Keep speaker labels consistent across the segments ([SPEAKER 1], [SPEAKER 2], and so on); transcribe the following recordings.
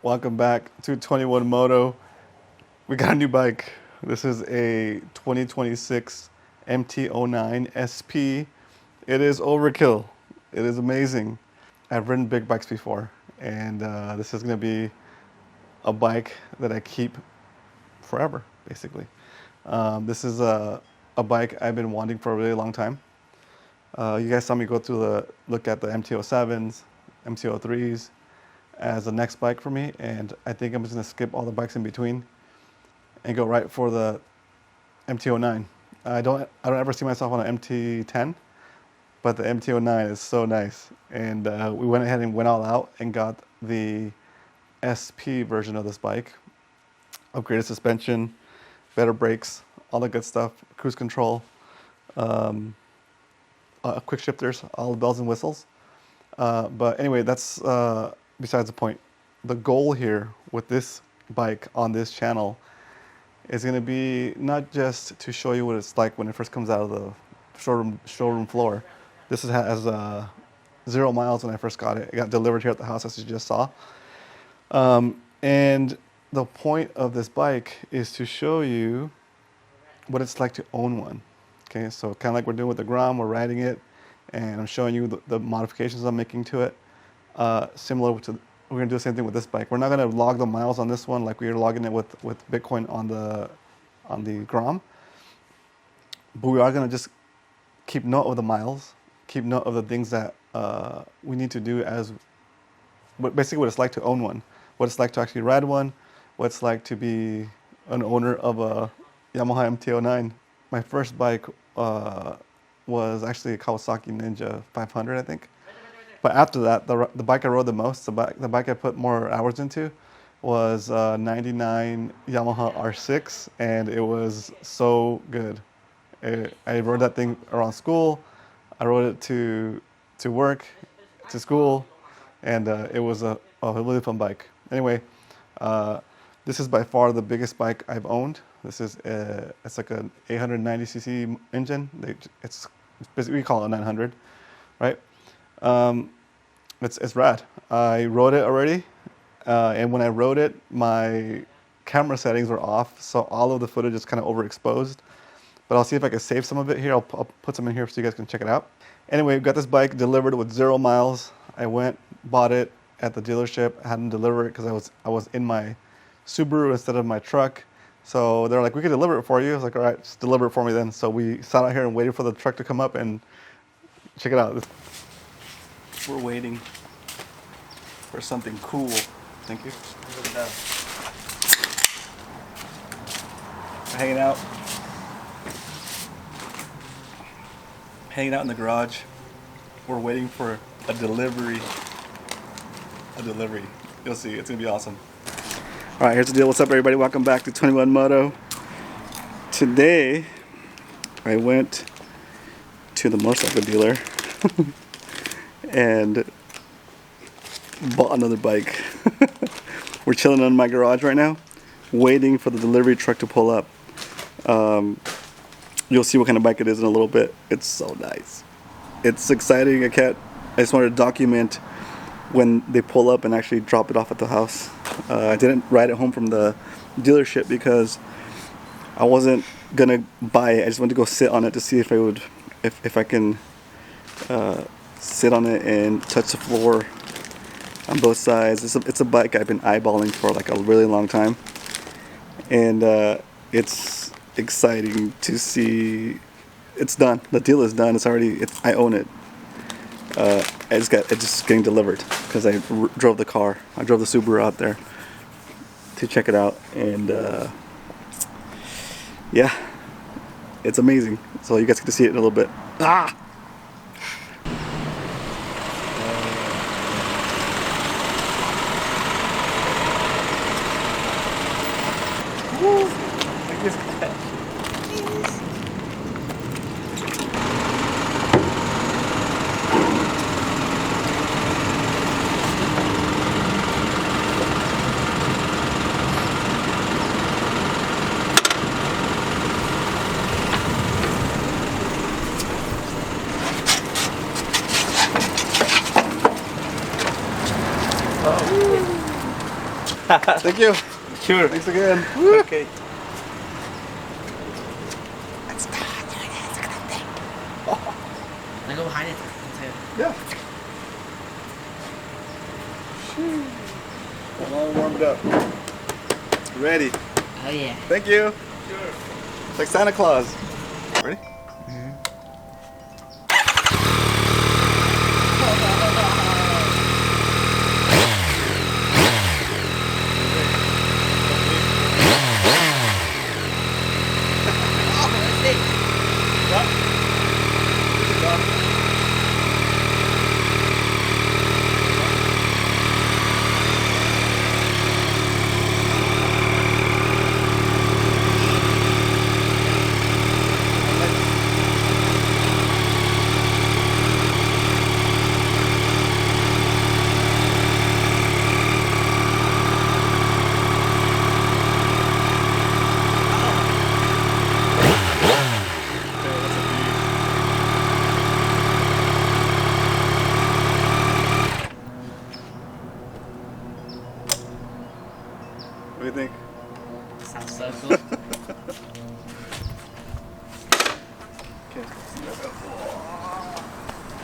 [SPEAKER 1] Welcome back to 21 Moto. We got a new bike. This is a 2026 MT09 SP. It is overkill. It is amazing. I've ridden big bikes before, and this is going to be a bike that I keep forever, basically. This is a bike I've been wanting for a really long time. You guys saw me go through look at the MT-07s, MT-03s as the next bike for me, and I think I'm just gonna skip all the bikes in between and go right for the MT-09. I don't ever see myself on an MT-10, but the MT-09 is so nice, and we went ahead and went all out and got the SP version of this bike. Upgraded suspension, better brakes, all the good stuff, cruise control, quick shifters, all the bells and whistles. But anyway, that's besides the point. The goal here with this bike on this channel is going to be not just to show you what it's like when it first comes out of the showroom floor. This has 0 miles when I first got it. It got delivered here at the house, as you just saw. And the point of this bike is to show you what it's like to own one. Okay, so kind of like we're doing with the Grom, we're riding it, and I'm showing you the modifications I'm making to it. Similar to, we're gonna do the same thing with this bike. We're not gonna log the miles on this one like we were logging it with Bitcoin on the Grom, but we are gonna just keep note of the miles, keep note of the things that we need to do as, basically what it's like to own one, what it's like to actually ride one, what it's like to be an owner of a Yamaha MT-09. My first bike was actually a Kawasaki Ninja 500, I think. But after that, the bike I rode the most, the bike I put more hours into, was 99 Yamaha R6, and it was so good. I rode that thing around school. I rode it to work, to school, and it was a really fun bike. Anyway, this is by far the biggest bike I've owned. This is it's like an 890cc engine. It's basically, we call it a 900, right? It's rad. I rode it already, and when I rode it, my camera settings were off, so all of the footage is kind of overexposed. But I'll see if I can save some of it here. I'll put some in here so you guys can check it out. Anyway, got this bike delivered with 0 miles. I went, bought it at the dealership. I had them deliver it because I was in my Subaru instead of my truck. So they're like, we can deliver it for you. I was like, all right, just deliver it for me then. So we sat out here and waited for the truck to come up, and check it out. We're waiting for something cool. Thank you. Look at that. We're hanging out in the garage. We're waiting for a delivery. You'll see, it's gonna be awesome. All right, here's the deal. What's up, everybody? Welcome back to 21 Moto. Today, I went to the motorcycle dealer and bought another bike. We're chilling in my garage right now, waiting for the delivery truck to pull up. You'll see what kind of bike it is in a little bit. It's so nice. It's exciting. I just wanted to document when they pull up and actually drop it off at the house. I didn't ride it home from the dealership because I wasn't gonna buy it. I just wanted to go sit on it to see if I can sit on it and touch the floor on both sides. It's a bike I've been eyeballing for like a really long time, and it's exciting to see. It's done. The deal is done. I own it. It's just getting delivered because I drove the car. I drove the Subaru out there to check it out, and yeah, it's amazing. So you guys get to see it in a little bit. Ah! Woo! I guess that. Thank you.
[SPEAKER 2] Sure.
[SPEAKER 1] Thanks again.
[SPEAKER 2] Okay.
[SPEAKER 1] Let's go. It's a good thing.
[SPEAKER 2] I go behind it.
[SPEAKER 1] Yeah. Come on, warm it up. Ready.
[SPEAKER 2] Oh yeah.
[SPEAKER 1] Thank you.
[SPEAKER 2] Sure.
[SPEAKER 1] It's like Santa Claus. Ready? What do you think?
[SPEAKER 2] Sounds so cool.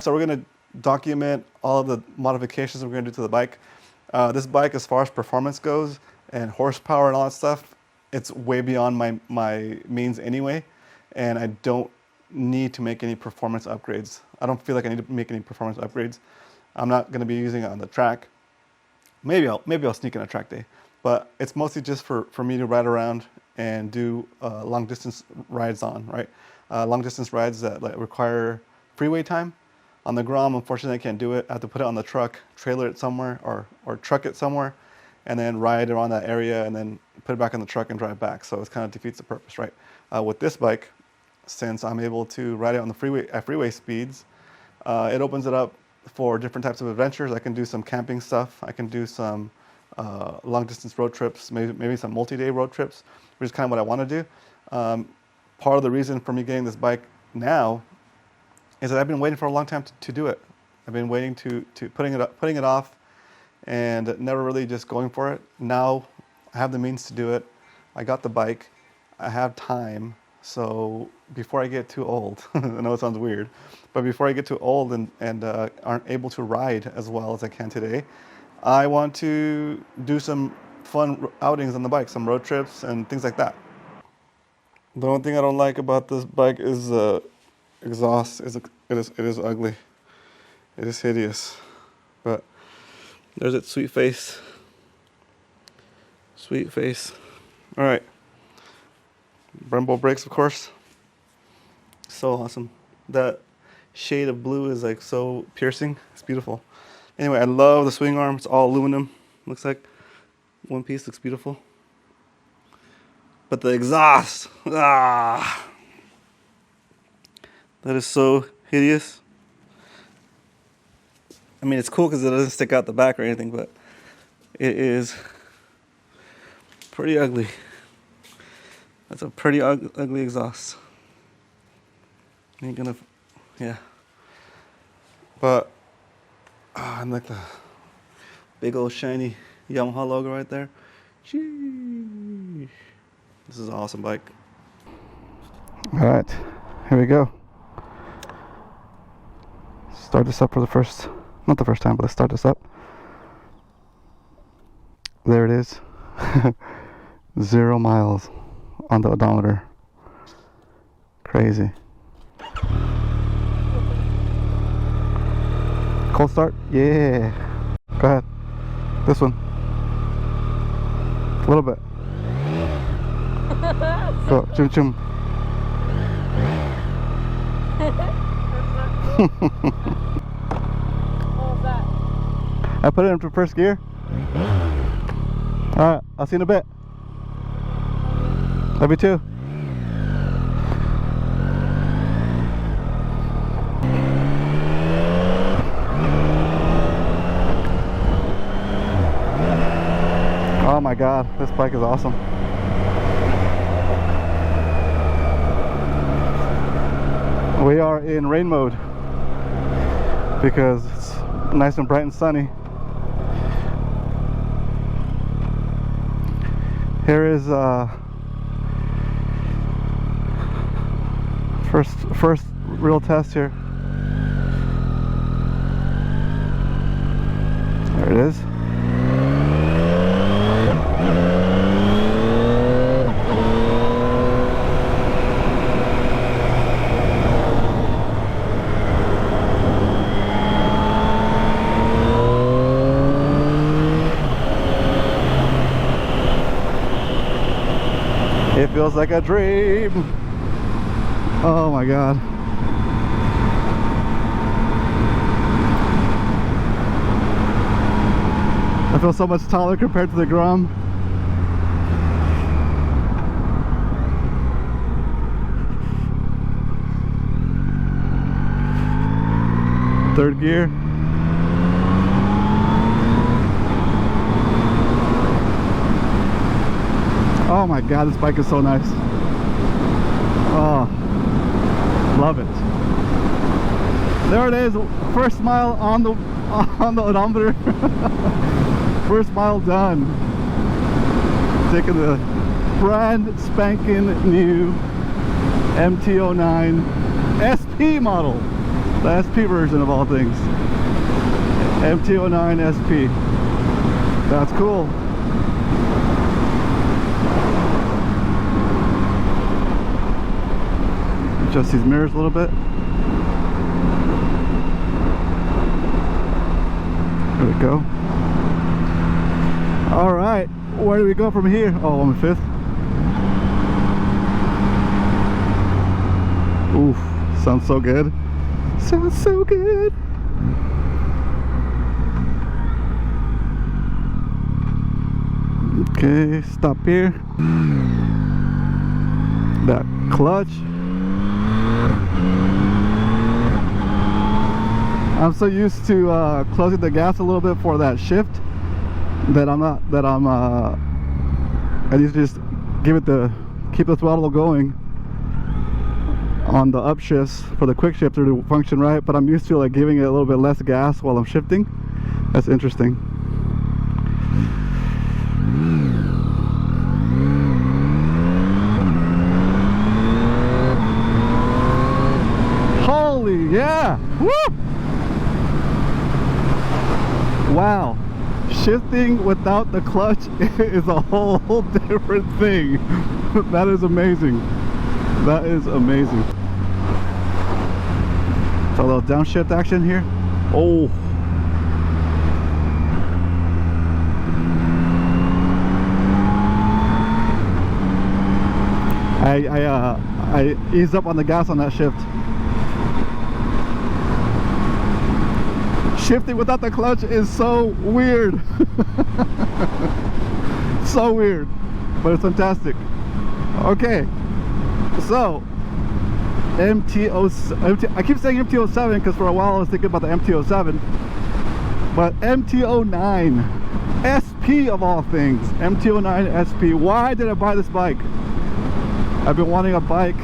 [SPEAKER 1] So we're going to document all of the modifications we're going to do to the bike. This bike, as far as performance goes and horsepower and all that stuff, it's way beyond my means anyway, and I don't need to make any performance upgrades. I don't feel like I need to make any performance upgrades. I'm not going to be using it on the track. Maybe I'll sneak in a track day, but it's mostly just for me to ride around and do long distance rides on, right? Long distance rides that require freeway time. On the Grom, unfortunately, I can't do it. I have to put it on the truck, trailer it somewhere, or truck it somewhere, and then ride around that area, and then put it back in the truck and drive back. So it kind of defeats the purpose, right? With this bike, since I'm able to ride it on the freeway at freeway speeds, it opens it up for different types of adventures. I can do some camping stuff. I can do some long distance road trips, maybe some multi-day road trips, which is kind of what I want to do. Part of the reason for me getting this bike now is that I've been waiting for a long time to do it. I've been waiting to putting it off, and never really just going for it. Now I have the means to do it. I got the bike. I have time. So before I get too old, I know it sounds weird, but before I get too old and aren't able to ride as well as I can today, I want to do some fun outings on the bike, some road trips and things like that. The only thing I don't like about this bike is exhaust. It is ugly. It is hideous. But there's its sweet face. Sweet face. All right. Brembo brakes, of course. So awesome. That shade of blue is like so piercing. It's beautiful. Anyway, I love the swing arm. It's all aluminum. Looks like one piece. Looks beautiful. But the exhaust, that is so hideous. I mean, it's cool because it doesn't stick out the back or anything, but it is pretty ugly. That's a pretty ugly exhaust. Ain't gonna, yeah. But I like the big old shiny Yamaha logo right there. Sheesh. This is an awesome bike. All right, here we go. Start this up for not the first time, but let's start this up. There it is. 0 miles on the odometer. Crazy. Cold start? Yeah. Go ahead. This one. A little bit. Go, chum chum.
[SPEAKER 3] What was that?
[SPEAKER 1] I put it into first gear. Alright, I'll see you in a bit. Love you too. Oh my god, this bike is awesome. We are in rain mode because it's nice and bright and sunny. Here is first real test here. There it is. It feels like a dream. Oh my god. I feel so much taller compared to the Grom. Third gear. Oh my god, this bike is so nice. Oh, love it. There it is, first mile on the odometer. First mile done. Taking the brand spanking new MT09 SP model. The SP version of all things. MT09 SP. That's cool. Adjust these mirrors a little bit. There we go. All right, where do we go from here? Oh, on the 5th. Oof, sounds so good. Sounds so good. Okay, stop here. That clutch. I'm so used to closing the gas a little bit for that shift that I need to just keep the throttle going on the upshifts for the quick shifter to function right, but I'm used to like giving it a little bit less gas while I'm shifting. That's interesting. Holy yeah! Woo! Wow, shifting without the clutch is a whole different thing. That is amazing. That is amazing. So a little downshift action here. Oh. I eased up on the gas on that shift. Shifting without the clutch is so weird. So weird, but it's fantastic. Okay, so I keep saying MT-07 because for a while I was thinking about the MT-07, but MT-09 SP of all things. MT-09 SP. Why did I buy this bike? I've been wanting a bike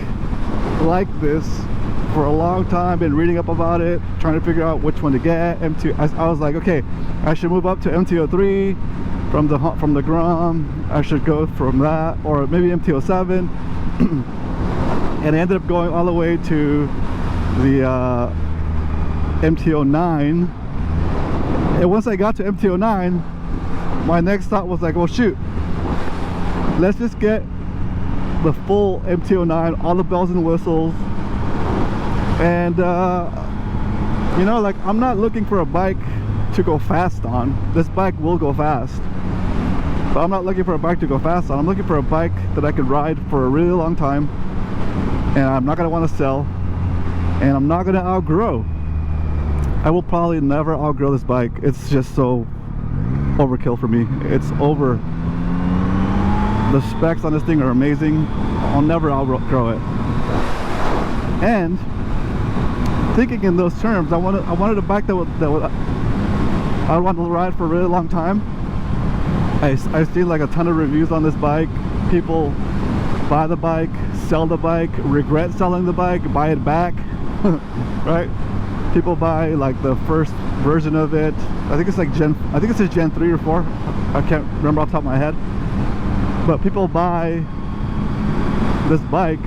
[SPEAKER 1] like this for a long time, been reading up about it, trying to figure out which one to get. I was like, okay, I should move up to MT-03 from the Grom. I should go from that, or maybe MT-07. And I ended up going all the way to the MT-09. And once I got to MT-09, my next thought was like, well shoot, let's just get the full MT-09, all the bells and whistles. And you know, like, I'm not looking for a bike to go fast on. This bike will go fast, but I'm not looking for a bike to go fast on. I'm looking for a bike that I could ride for a really long time, and I'm not going to want to sell, and I'm not going to outgrow. I will probably never outgrow this bike. It's just so overkill for me. It's over. The specs on this thing are amazing. I'll never outgrow it. And thinking in those terms, I wanted a bike that would I would want to ride for a really long time. I've seen like a ton of reviews on this bike. People buy the bike, sell the bike, regret selling the bike, buy it back. Right? People buy like the first version of it. I think it's like Gen 3 or 4. I can't remember off the top of my head. But people buy this bike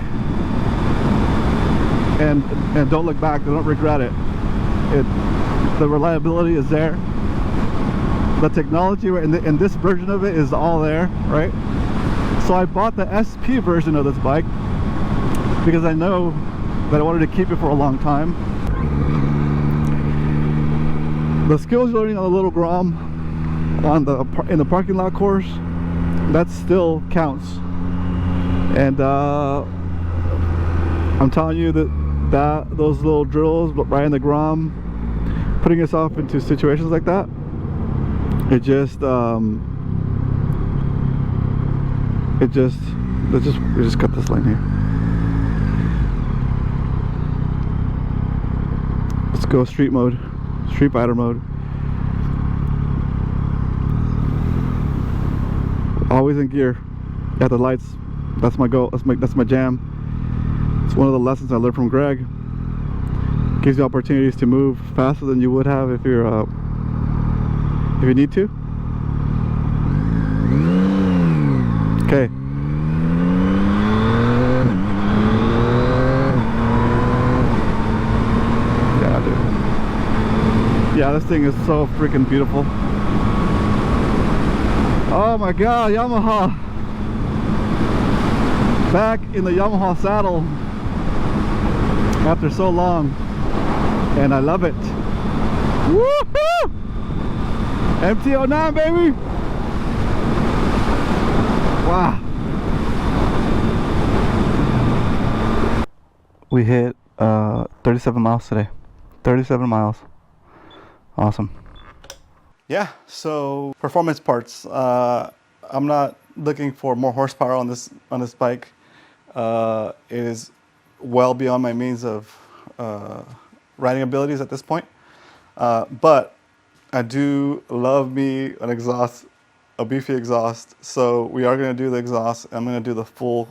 [SPEAKER 1] and don't look back. They don't regret it. The reliability is there. The technology in this version of it is all there, right? So I bought the SP version of this bike because I know that I wanted to keep it for a long time. The skills you're learning on the little Grom in the parking lot course, that still counts. And I'm telling you that those little drills right in the Grom, putting yourself into situations like that, we just cut this line here. Let's go street mode, street fighter mode. Always in gear at the lights. That's my goal. That's my jam. It's one of the lessons I learned from Greg. Gives you opportunities to move faster than you would have if you need to. Okay. Yeah, dude. Yeah, this thing is so freaking beautiful. Oh my God, Yamaha. Back in the Yamaha saddle after so long, and I love it. Woohoo! MT09, baby! Wow. We hit 37 miles today. 37 miles. Awesome. Yeah, so performance parts. I'm not looking for more horsepower on this bike. It is well beyond my means of riding abilities at this point. But I do love me an exhaust, a beefy exhaust. So we are going to do the exhaust. I'm going to do the full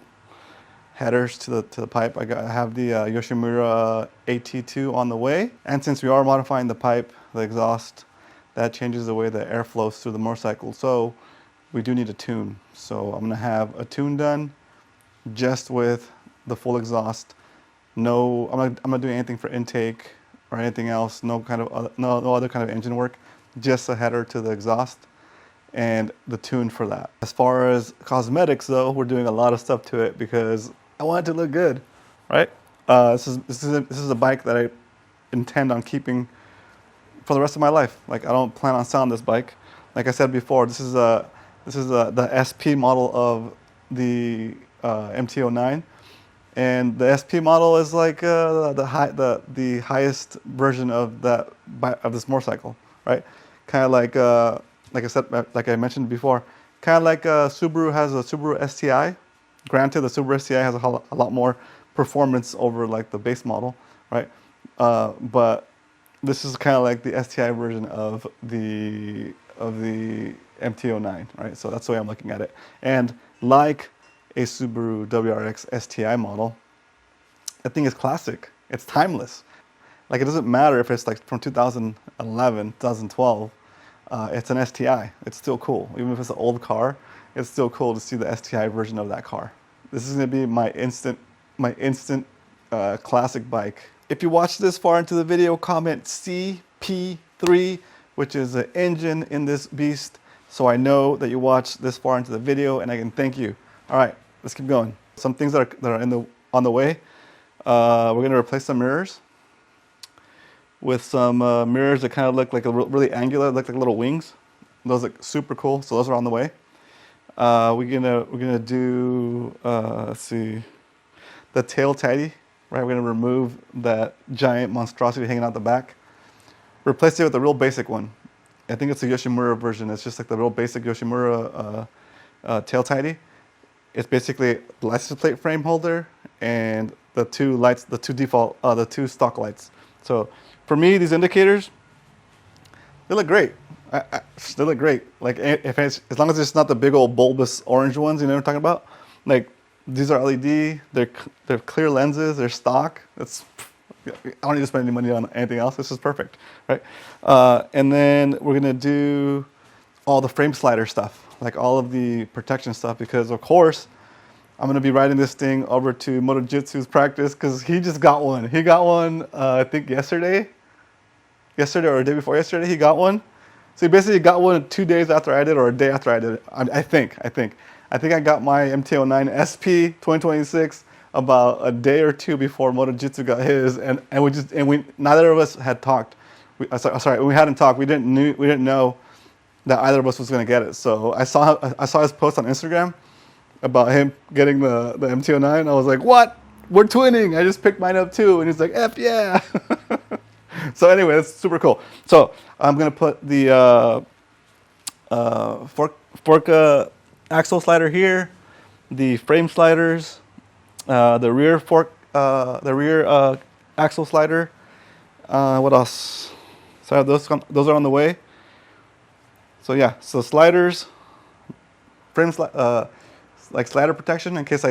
[SPEAKER 1] headers to the pipe. I have the Yoshimura AT2 on the way. And since we are modifying the pipe, the exhaust, that changes the way the air flows through the motorcycle. So we do need a tune. So I'm going to have a tune done just with the full exhaust. No, I'm not doing anything for intake or anything else. No other kind of engine work. Just a header to the exhaust and the tune for that. As far as cosmetics though, we're doing a lot of stuff to it because I want it to look good, right? This is a bike that I intend on keeping for the rest of my life. Like, I don't plan on selling this bike. Like I said before, this is the SP model of the MT09, and the SP model is like the highest version of this motorcycle, right? Kind of like I said, like I mentioned before, kind of like Subaru has a Subaru STI. Granted, the Subaru STI has a lot more performance over like the base model, right? But this is kind of like the STI version of the MT09, right? So that's the way I'm looking at it. And like a Subaru WRX STI model, that thing is classic. It's timeless. Like, it doesn't matter if it's like from 2011, 2012. It's an STI. It's still cool. Even if it's an old car, it's still cool to see the STI version of that car. This is going to be my instant classic bike. If you watched this far into the video, comment CP3, which is the engine in this beast, so I know that you watched this far into the video and I can thank you. All right, let's keep going. Some things that are on the way. We're going to replace some mirrors with some mirrors that kind of look like really angular, look like little wings. Those look super cool, so those are on the way. We're gonna do let's see, the tail tidy. Right, we're going to remove that giant monstrosity hanging out the back. Replace it with a real basic one. I think it's a Yoshimura version. It's just like the real basic Yoshimura tail tidy. It's basically the license plate frame holder and the two lights, the two stock lights. So for me, these indicators, they look great. They look great. Like, as long as it's not the big old bulbous orange ones, you know what I'm talking about? Like, these are LED, they're clear lenses, they're stock. I don't need to spend any money on anything else. This is perfect, right? And then we're gonna do all the frame slider stuff. like all of the protection stuff, because of course I'm gonna be riding this thing over to Moto Jitsu's practice because he just got one. He got one, I think yesterday or the day before yesterday. He got one. So he basically got one 2 days after I did, or a day after I did it. I think I got my MT09 SP 2026 about a day or two before Moto Jitsu got his, and we neither of us had talked. We hadn't talked. We didn't know that either of us was gonna get it. So I saw his post on Instagram about him getting the MT09. I was like, what? We're twinning. I just picked mine up too. And he's like, F yeah. So anyway, that's super cool. So I'm gonna put the fork axle slider here, the frame sliders, the rear axle slider. What else? So I have those are on the way. So yeah, so sliders, frame like slider protection in case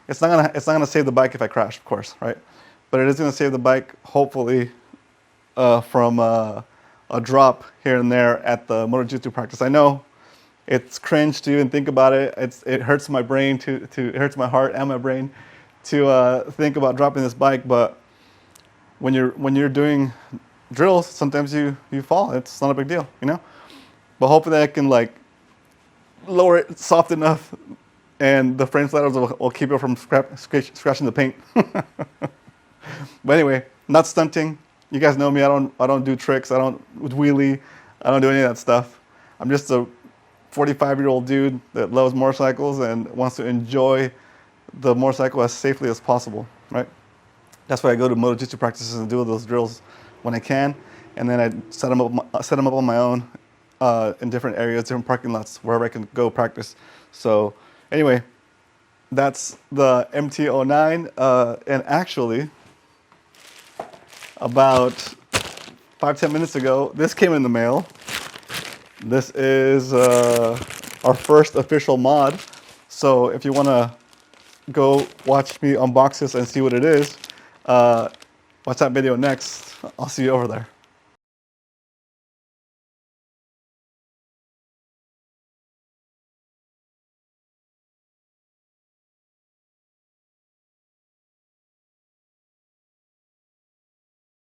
[SPEAKER 1] it's not gonna save the bike if I crash, of course, right? But it is gonna save the bike hopefully from a drop here and there at the Moto Jitsu practice. I know it's cringe to even think about it. It hurts my brain it hurts my heart and my brain to think about dropping this bike. But when you're doing drills, sometimes you fall. It's not a big deal, you know. But hopefully I can like lower it soft enough, and the frame sliders will keep it from scratching the paint. But anyway, not stunting. You guys know me. I don't do tricks. I don't wheelie. I don't do any of that stuff. I'm just a 45-year-old dude that loves motorcycles and wants to enjoy the motorcycle as safely as possible, right? That's why I go to Moto Jitsu practices and do those drills when I can, and then I set them up on my own in different areas, different parking lots, wherever I can go practice. So anyway, that's the MT09, and actually about 5-10 minutes ago, this came in the mail. This is our first official mod. So if you want to go watch me unbox this and see what it is, watch that video next. I'll see you over there.